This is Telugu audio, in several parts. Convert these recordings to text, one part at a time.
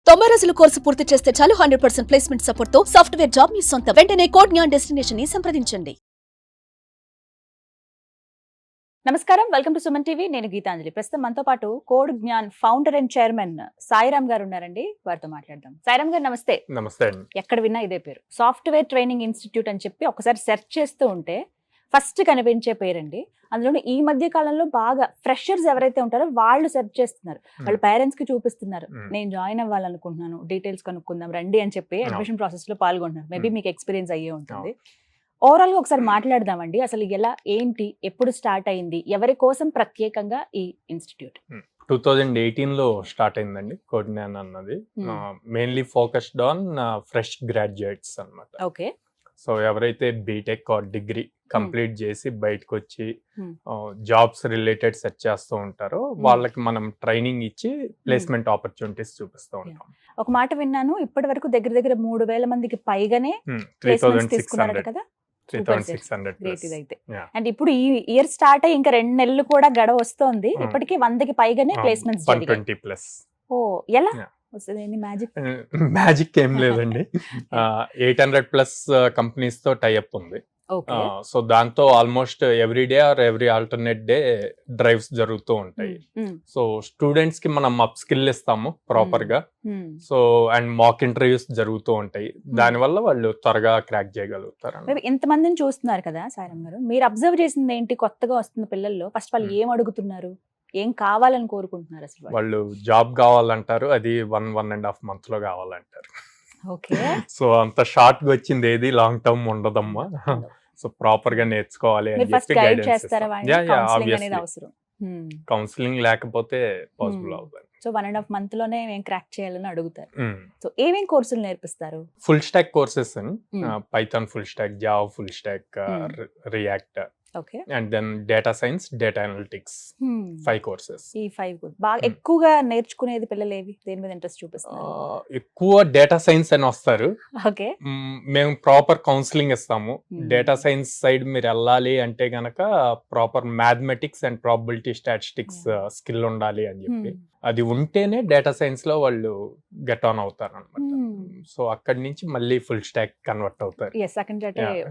90 రోజుల కోర్సు పూర్తి చేస్తే చాలు 100% ప్లేస్మెంట్ సపోర్ట్ తో సాఫ్ట్వేర్ జాబ్ మీ సొంతం. వెంటనే కోడ్ జ్ఞాన్ డెస్టినేషన్ ని సంప్రదించండి. నమస్కారం, వెల్కమ్ టు సుమన్ టీవీ. నేను గీతాంజలి. ప్రస్తుతం మనతో పాటు code Gyan founder and chairman Sairam గారు ఉన్నారండి. వారితో మాట్లాడదాం. సాయిరామ్ గారు నమస్తే. నమస్తే అండి. ఎక్కడ విన్నా ఇదే పేరు, సాఫ్ట్వేర్ ట్రైనింగ్ ఇన్స్టిట్యూట్ అని చెప్పి ఒకసారి సెర్చ్ చేస్తూ ఉంటే ఫస్ట్ కనిపించే పేరండి. అందులో ఈ మధ్య కాలంలో బాగా ఫ్రెషర్స్ ఎవరైతే ఉంటారో వాళ్ళు సెర్చ్ చేస్తున్నారు, వాళ్ళ పేరెంట్స్ కి చూపిస్తున్నారు. నేను జాయిన్ అవ్వాలనుకుంటున్నాను, డీటెయిల్స్ కనుక్కుందాం రండి అని చెప్పి అడ్మిషన్ ప్రాసెస్ లో పాల్గొంటున్నారు. మేబీ మీకు ఎక్స్పీరియన్స్ అయ్యే ఉంటుంది. ఓవరాల్ గా ఒకసారి మాట్లాడదామండి. అసలు ఎలా, ఏంటి, ఎప్పుడు స్టార్ట్ అయింది, ఎవరి కోసం ప్రత్యేకంగా ఈ ఇన్స్టిట్యూట్? 2018 లో స్టార్ట్ అయిందండి కోడ్ జ్ఞాన్ అన్నది. Mainly focused on fresh graduates అన్నమాట. ఓకే. సో ఎవరైతే బీటెక్ ఆర్ డిగ్రీ కంప్లీట్ చేసి బయటకు వచ్చి జాబ్స్ రిలేటెడ్ సెర్చ్ చేస్తూ ఉంటారో వాళ్ళకి మనం ట్రైనింగ్ ఇచ్చి ప్లేస్మెంట్ ఆపర్చునిటీస్ చూపిస్తూ ఉంటాం. ఒక మాట విన్నాను, ఇప్పటి వరకు దగ్గర దగ్గర 3,000 మందికి పైగానే 3,600 కదా. 3,600 గ్రేట్ ఇదైతే. అండ్ ఇప్పుడు ఈ ఇయర్ స్టార్ట్ అయ్యి ఇంకా 2 నెలలు కూడా గడవ వస్తోంది. ఇప్పటికీ 100కి పైగానే ప్లేస్మెంట్స్ 120+. ఓ, ఎలా మ్యాజిక్ ఏం లేదండి. 800+ కంపెనీస్ తో టైఅప్ ఉంది. సో దాంతో almost every day or every alternate day drives జరుగుతూ ఉంటాయి. సో స్టూడెంట్స్ కి మనం అప్ స్కిల్ ఇస్తాము ప్రాపర్ గా. సో అండ్ మాక్ ఇంటర్వ్యూస్ జరుగుతూ ఉంటాయి. దాని వల్ల వాళ్ళు త్వరగా క్రాక్ చేయగలుగుతారు. ఇంతమందిని చూస్తున్నారు కదా సాయిరామ్ గారు, మీరు అబ్జర్వ్ చేసింది ఏంటి? కొత్తగా వస్తున్న పిల్లల్లో ఫస్ట్ వాళ్ళు ఏం అడుగుతున్నారు, ఏం కావాలని కోరుకుంటున్నారు? అసలు వాళ్ళు జాబ్ కావాలంటారు, అది 1.5 month లో కావాలంటారు. ఓకే. సో అంత షార్ట్ గా వచ్చింది ఏది లాంగ్ టర్మ్ ఉండదమ్మా. సో ప్రాపర్ గా నేర్చుకోవాలి అని చెప్పి గైడెన్స్ ఇస్తాం. కౌన్సిలింగ్ లేకపోతే పాసిబుల్ అవుతుంది. సో 1.5 month లోనే మేము క్రాక్ చేయాలని అడుగుతారు. సో ఏమేం కోర్సులు నేర్పిస్తారు? ఫుల్ స్టాక్ కోర్సెస్ అని, Python full stack, Java full stack, React, and then data science, data analytics, 5 courses. ఈ 5 బాగా ఎక్కువగా నేర్చుకునేది పిల్లలు ఏవి, దేని మీద ఇంట్రెస్ట్ చూపిస్తారు? ఎక్కువ డేటా సైన్స్ అని వస్తారు. ఓకే. మేము ప్రాపర్ కౌన్సిలింగ్ ఇస్తాము. డేటా సైన్స్ సైడ్ మీరు వెళ్ళాలి అంటే గనక proper mathematics and probability statistics skill ఉండాలి అని చెప్పి, అది ఉంటేనే డేటా సైన్స్ లో వాళ్ళు గెట్ ఆన్ అవుతారు అనమాట. సో అక్కడి నుంచి మళ్ళీ ఫుల్ స్టాక్ కన్వర్ట్ అవుతారు.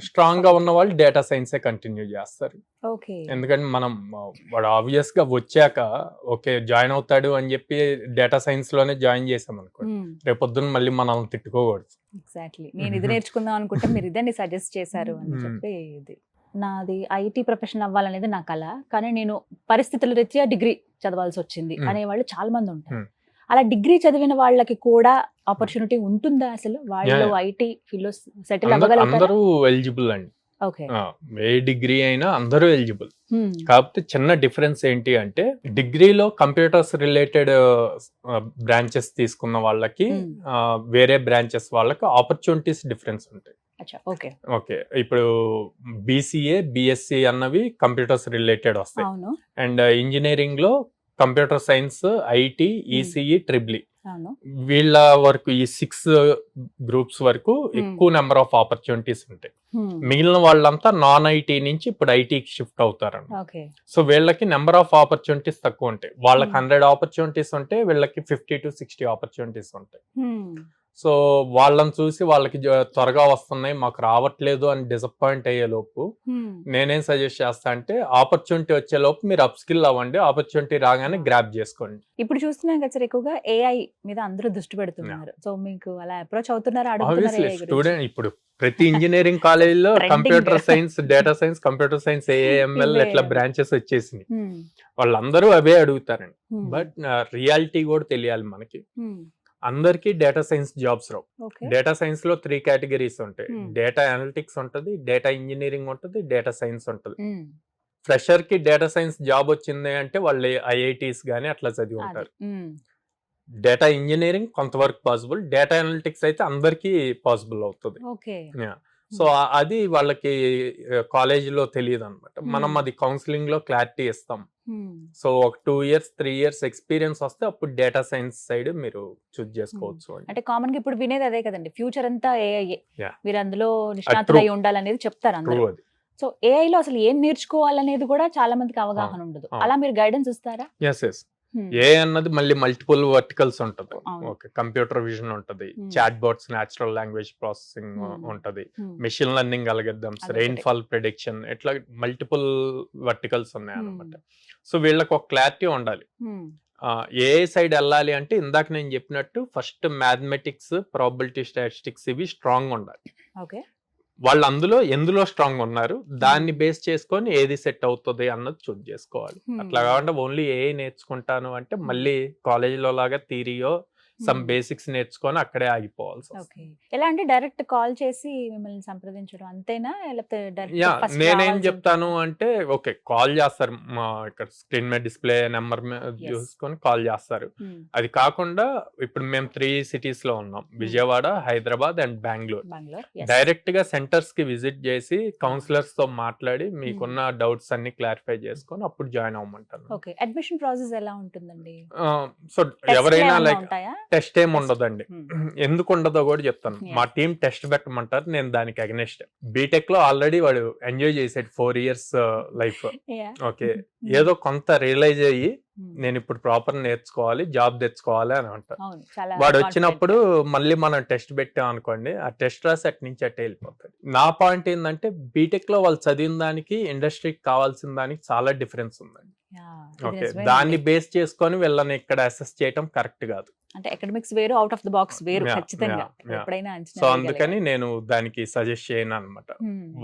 స్ట్రాంగ్ గా ఉన్న వాళ్ళు డేటా సైన్స్ కంటిన్యూ చేస్తారు. ఎందుకంటే మనం వాడు ఆబ్వియస్ గా వచ్చాక ఓకే జాయిన్ అవుతాడు అని చెప్పి డేటా సైన్స్ లోనే జాయిన్ చేసాం అనుకోండి, రేపొద్దున మళ్ళీ మనల్ని తిట్టుకోకూడదు. ఎగ్జాక్ట్లీ. నేను ఇది నేర్చుకుందాం అనుకుంటే మీరు ఇదే సజెస్ట్ చేశారు అని చెప్పి. ఇది నాది ఐటీ ప్రొఫెషన్ అవ్వాలనేది నా కళ, కానీ నేను పరిస్థితుల రీత్యా డిగ్రీ చదవాల్సి వచ్చింది అనేవాళ్ళు చాలా మంది ఉంటారు. అలా డిగ్రీ చదివిన వాళ్ళకి కూడా ఆపర్చునిటీ ఉంటుందా అసలు? వాళ్ళు ఐటీ ఫీల్డ్ సెటిల్ అవ్వగలుగుతారు? అందరూ ఎలిజిబుల్ అండి. ఓకే. ఏ డిగ్రీ అయినా అందరూ ఎలిజిబుల్. కాకపోతే చిన్న డిఫరెన్స్ ఏంటి అంటే, డిగ్రీలో కంప్యూటర్స్ రిలేటెడ్ బ్రాంచెస్ తీసుకున్న వాళ్ళకి వేరే బ్రాంచెస్ వాళ్ళకి ఆపర్చునిటీస్ డిఫరెన్స్ ఉంటాయి. ఓకే. ఇప్పుడు బీసీఏ, బిఎస్సి అన్నవి కంప్యూటర్స్ రిలేటెడ్ వస్తాయి. అండ్ ఇంజనీరింగ్ లో computer science, IT, ECE, triple వీళ్ళ వరకు ఈ 6 గ్రూప్స్ వరకు ఎక్కువ నెంబర్ ఆఫ్ ఆపర్చునిటీస్ ఉంటాయి. మిగిలిన వాళ్ళంతా నాన్ ఐటీ నుంచి ఇప్పుడు ఐటీకి షిఫ్ట్ అవుతారు. సో వీళ్ళకి నెంబర్ ఆఫ్ ఆపర్చునిటీస్ తక్కువ ఉంటాయి. వాళ్ళకి 100 ఆపర్చునిటీస్ ఉంటే వీళ్ళకి 50 to 60 ఆపర్చునిటీస్ ఉంటాయి. సో వాళ్ళని చూసి వాళ్ళకి త్వరగా వస్తున్నాయి, మాకు రావట్లేదు అని డిసప్పాయింట్ అయ్యే లోపు నేనేం సజెస్ట్ చేస్తా అంటే, ఆపర్చునిటీ వచ్చే లోపు మీరు అప్ స్కిల్ అవ్వండి, ఆపర్చునిటీ రాగానే గ్రాబ్ చేసుకోండి. ఇప్పుడు చూస్తున్నాం కదా సార్, ఎక్కువగా ఏఐ మీద అందరూ దృష్టి పెడుతున్నారు. సో మీకు అలా అప్రోచ్ అవుతున్నారా? స్టూడెంట్ ఇప్పుడు ప్రతి ఇంజనీరింగ్ కాలేజీలో computer science, data science, computer science, AML ఇట్లా బ్రాంచెస్ వచ్చేసినాయి. వాళ్ళందరూ అవే అడుగుతారండి. బట్ రియాలిటీ కూడా తెలియాలి మనకి. అందరికి డేటా సైన్స్ జాబ్స్ రావు. డేటా సైన్స్ లో 3 కేటగిరీస్ ఉంటాయి. డేటా అనలిటిక్స్ ఉంటది, డేటా ఇంజనీరింగ్ ఉంటది, డేటా సైన్స్ ఉంటది. ఫ్రెషర్ కి డేటా సైన్స్ జాబ్ వచ్చింది అంటే వాళ్ళు ఐఐటీస్ గానీ అట్లా చదివి ఉంటారు. డేటా ఇంజనీరింగ్ కొంతవరకు పాసిబుల్, డేటా అనలిటిక్స్ అయితే అందరికి పాసిబుల్ అవుతుంది. సో అది వాళ్ళకి కాలేజీలో తెలియదు అనమాట. మనం అది కౌన్సిలింగ్ లో క్లారిటీ ఇస్తాం. సో ఒక 2 years 3 years ఎక్స్పీరియన్స్ వస్తే అప్పుడు డేటా సైన్స్ సైడ్ మీరు చూస్ చేసుకోవచ్చు. అంటే కామన్ గా ఇప్పుడు వినేది అదే కదండి, ఫ్యూచర్ అంతా ఏఐ, మీరు అందులో నిష్ణాతులై ఉండాలనేది చెప్తారు అందరూ. సో ఏఐ లో అసలు ఏం నేర్చుకోవాలనేది కూడా చాలా మందికి అవగాహన ఉండదు. అలా మీరు గైడెన్స్ ఇస్తారా? ఎస్. ఏ అన్నది మళ్ళీ మల్టిపుల్ వర్టికల్స్ ఉంటది. అవును. ఓకే, కంప్యూటర్ విజన్ ఉంటది, Hmm. Chat bots, natural language processing ఉంటది, మెషిన్ లెర్నింగ్ అల్గరిథమ్స్, అదొకటి. రెయిన్ఫాల్ ప్రిడిక్షన్, ఇట్లా మల్టిపుల్ వర్టికల్స్ ఉన్నాయి అన్నమాట. సో వీళ్ళకి ఒక క్లారిటీ ఉండాలి. ఏ సైడ్ వెళ్ళాలి అంటే ఇందాక నేను చెప్పినట్టు ఫస్ట్ మ్యాథమెటిక్స్, ప్రాబిలిటీ, స్టాటిస్టిక్స్ ఇవి స్ట్రాంగ్ ఉండాలి. ఓకే. వాళ్ళు ఎందులో స్ట్రాంగ్ ఉన్నారు, దాన్ని బేస్ చేసుకొని ఏది సెట్ అవుతుంది అన్నది చూస్ చేసుకోవాలి. అట్లా కాకుండా ఓన్లీ ఏ నేర్చుకుంటాను అంటే మళ్ళీ కాలేజీలో లాగా థియరీయో సమ్ బేసిక్స్ నేర్చుకొని అక్కడే ఆగిపోవాల్సి వస్తుంది. ఓకే. ఎలా అంటే డైరెక్ట్ కాల్ చేసి మిమ్మల్ని సంప్రదించడం అంతేనా, లేకపోతే యా, డైరెక్ట్ నేనేం చెప్తాను అంటే ఓకే, కాల్ చేస్తారు, మా ఇక్కడ స్క్రీన్ మీద డిస్ప్లే నెంబర్ చూసుకొని కాల్ చేస్తారు. అది కాకుండా ఇప్పుడు మేము 3 cities లో ఉన్నాం, విజయవాడ, హైదరాబాద్ అండ్ బెంగళూరు. డైరెక్ట్ గా సెంటర్స్ కి విజిట్ చేసి కౌన్సిలర్స్ తో మాట్లాడి మీకున్న డౌట్స్ అన్ని క్లారిఫై చేసుకొని అప్పుడు జాయిన్ అవ్వమంటాను. ఓకే. అడ్మిషన్ ప్రాసెస్ ఎలా ఉంటుందండి? సో ఎవరైనా లైక్ ఉంటాయా? టెస్ట్ ఏమి ఉండదండి. ఎందుకు ఉండదో కూడా చెప్తాను. మా టీం టెస్ట్ పెట్టమంటారు, నేను దానికి అగెనిస్ట్. బీటెక్ లో ఆల్రెడీ వాడు ఎంజాయ్ చేసాడు 4 years లైఫ్. ఓకే, ఏదో కొంత రియలైజ్ అయ్యి నేను ఇప్పుడు ప్రాపర్ నేర్చుకోవాలి, జాబ్ తెచ్చుకోవాలి అని అంటారు. వాడు వచ్చినప్పుడు మళ్ళీ మనం టెస్ట్ పెట్టాం అనుకోండి, ఆ టెస్ట్ రాసి అటు నుంచి అట్టే వెళ్ళిపోతాడు. నా పాయింట్ ఏంటంటే బీటెక్ లో వాళ్ళు చదివిన దానికి ఇండస్ట్రీకి కావాల్సిన దానికి చాలా డిఫరెన్స్ ఉందండి. ఓకే, దాన్ని బేస్ చేసుకొని వీళ్ళని ఇక్కడ అసెస్ చేయడం కరెక్ట్ కాదు. అంటే అకాడమిక్స్ వేరు, అవుట్ ఆఫ్ ద బాక్స్ వేరు ఖచ్చితంగా. ఎప్పుడైనా సో అందుకని నేను దానికి సజెస్ట్ చేయను అనమాట.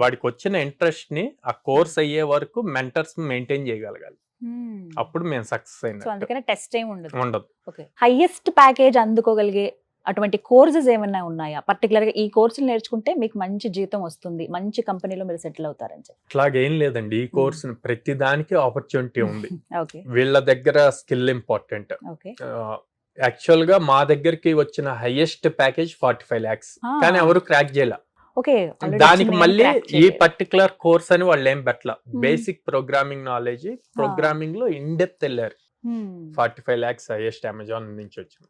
వాడికి వచ్చిన ఇంట్రెస్ట్ ని ఆ కోర్స్ అయ్యే వరకు మెంటర్స్ మెయింటైన్ చేయగలగాలి, అప్పుడు మేము సక్సెస్ అయినా. అందుకని టెస్ట్ ఏమి ఉండదు. ఓకే. హైయెస్ట్ ప్యాకేజ్ అందుకోగలిగే అటువంటి కోర్సెస్ ఏమైనా ఉన్నాయా? పర్టికులర్ గా ఈ కోర్సులు నేర్చుకుంటే మీకు మంచి జీతం వస్తుంది, మంచి కంపెనీలో మీరు సెటిల్ అవుతారని చెప్పి అట్లాగేం లేదండి. ఈ కోర్సు ప్రతి దానికి ఆపర్చునిటీ ఉంది. ఓకే. వీళ్ళ దగ్గర స్కిల్ ఇంపార్టెంట్. ఓకే. యాక్చువల్ గా మా దగ్గరికి వచ్చిన హైయెస్ట్ ప్యాకేజ్ 45 lakhs, కానీ ఎవరు క్రాక్ చేయాల. ఓకే. దానికి మళ్ళీ ఈ పర్టికులర్ కోర్స్ అని వాళ్ళు ఏం పెట్టల. బేసిక్ ప్రోగ్రామింగ్ నాలెడ్జ్, ప్రోగ్రామింగ్ లో ఇన్ డెప్త్ వెళ్ళారు. 45 lakhs హైయెస్ట్ అమెజాన్ నుంచి వచ్చింది.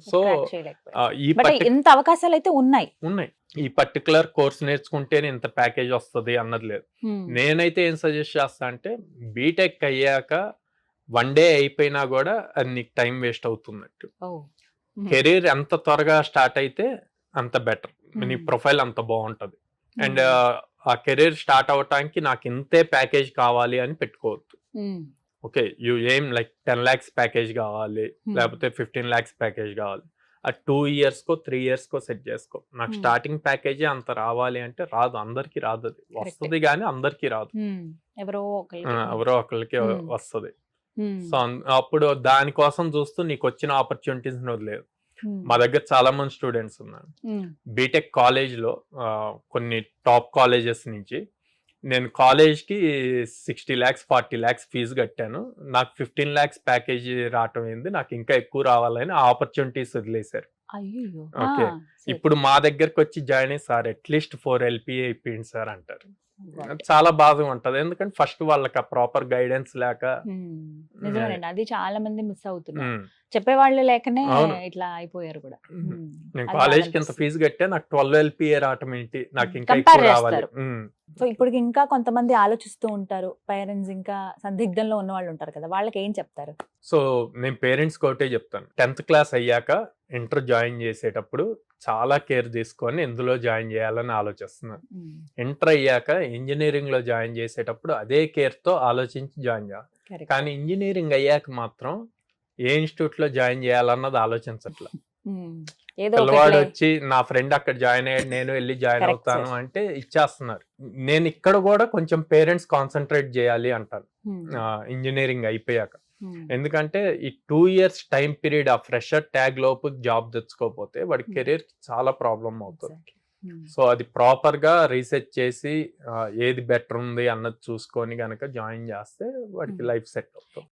సో ఇంత అవకాశాలు అయితే ఉన్నాయి. ఈ పర్టికులర్ కోర్స్ నేర్చుకుంటేనే ఇంత ప్యాకేజ్ వస్తుంది అన్నది లేదు. నేనైతే ఏం సజెస్ట్ చేస్తా అంటే బీటెక్ అయ్యాక 1 day అయిపోయినా కూడా అది నీకు టైం వేస్ట్ అవుతున్నట్టు. కెరీర్ ఎంత త్వరగా స్టార్ట్ అయితే అంత బెటర్, నీ ప్రొఫైల్ అంత బాగుంటది. అండ్ ఆ కెరీర్ స్టార్ట్ అవటానికి నాకు ఇంతే ప్యాకేజ్ కావాలి అని పెట్టుకోవద్దు. ఓకే, యూ ఏం లైక్ 10 lakhs ప్యాకేజ్ కావాలి, లేకపోతే 15 lakhs ప్యాకేజ్ కావాలి, ఆ 2 years కో 3 years కో సెట్ చేసుకో. నాకు స్టార్టింగ్ ప్యాకేజీ అంత రావాలి అంటే రాదు, అందరికి రాదు. అది వస్తుంది కానీ అందరికి రాదు, ఎవరో ఒకరికి వస్తుంది. సో అప్పుడు దానికోసం చూస్తూ నీకు వచ్చిన ఆపర్చునిటీస్ వదిలేదు. మా దగ్గర చాలా మంది స్టూడెంట్స్ ఉన్నారు బీటెక్ కాలేజ్ లో, కొన్ని టాప్ కాలేజెస్ నుంచి. నేను కాలేజ్ కి 60 lakhs 40 lakhs ఫీజు కట్టాను, నాకు 15 lakhs ప్యాకేజీ రావటం ఏంది, నాకు ఇంకా ఎక్కువ రావాలని ఆపర్చునిటీస్ వదిలేశారు. ఓకే, ఇప్పుడు మా దగ్గరకు వచ్చి జాయిన్ అయ్యి సార్ అట్లీస్ట్ 4 LPA అయిపోయింది సార్ అంటారు. చాలా బాధగా ఉంటది, ఎందుకంటే ఫస్ట్ వాళ్ళకి ప్రాపర్ గైడెన్స్ లేక. అది చాలా మంది మిస్ అవుతున్నారు, చెప్పేవాళ్ళు లేకనే ఇట్లా అయిపోయారు కూడా. నేను కాలేజ్ కి ఇంత ఫీజు కట్టే నాకు 12 LPA రావటం ఏంటి, నాకు ఇంకా ఎక్కువ రావాలి. సో ఇప్పుడు ఇంకా కొంతమంది ఆలోచిస్తూ ఉంటారు, పేరెంట్స్ ఇంకా సందిగ్ధంలో ఉన్న వాళ్ళు ఉంటారు కదా, వాళ్ళకి ఏం చెప్తారు? సో నేను పేరెంట్స్ ఒకటే చెప్తాను, 10th class అయ్యాక ఇంటర్ జాయిన్ చేసేటప్పుడు చాలా కేర్ తీసుకొని ఎందులో జాయిన్ చేయాలని ఆలోచిస్తున్నాను. ఇంటర్ అయ్యాక ఇంజనీరింగ్ లో జాయిన్ చేసేటప్పుడు అదే కేర్ తో ఆలోచించి జాయిన్ చేయాలి. కానీ ఇంజనీరింగ్ అయ్యాక మాత్రం ఏ ఇన్స్టిట్యూట్ లో జాయిన్ చేయాలన్నది ఆలోచించట్లా. పిల్లవాడు వచ్చి నా ఫ్రెండ్ అక్కడ జాయిన్ అయ్యాడు, నేను వెళ్ళి జాయిన్ అవుతాను అంటే ఇచ్చేస్తున్నారు. నేను ఇక్కడ కూడా కొంచెం పేరెంట్స్ కాన్సన్ట్రేట్ చేయాలి అంటాను ఇంజనీరింగ్ అయిపోయాక. ఎందుకంటే ఈ 2 years టైం పీరియడ్ ఆ ఫ్రెషర్ ట్యాగ్ లోపు జాబ్ తెచ్చుకోకపోతే వాడి కెరీర్ చాలా ప్రాబ్లం అవుతుంది. సో అది ప్రాపర్ గా రీసెర్చ్ చేసి ఏది బెటర్ ఉంది అన్నది చూసుకొని గనక జాయిన్ చేస్తే వాడికి లైఫ్ సెట్ అవుతుంది.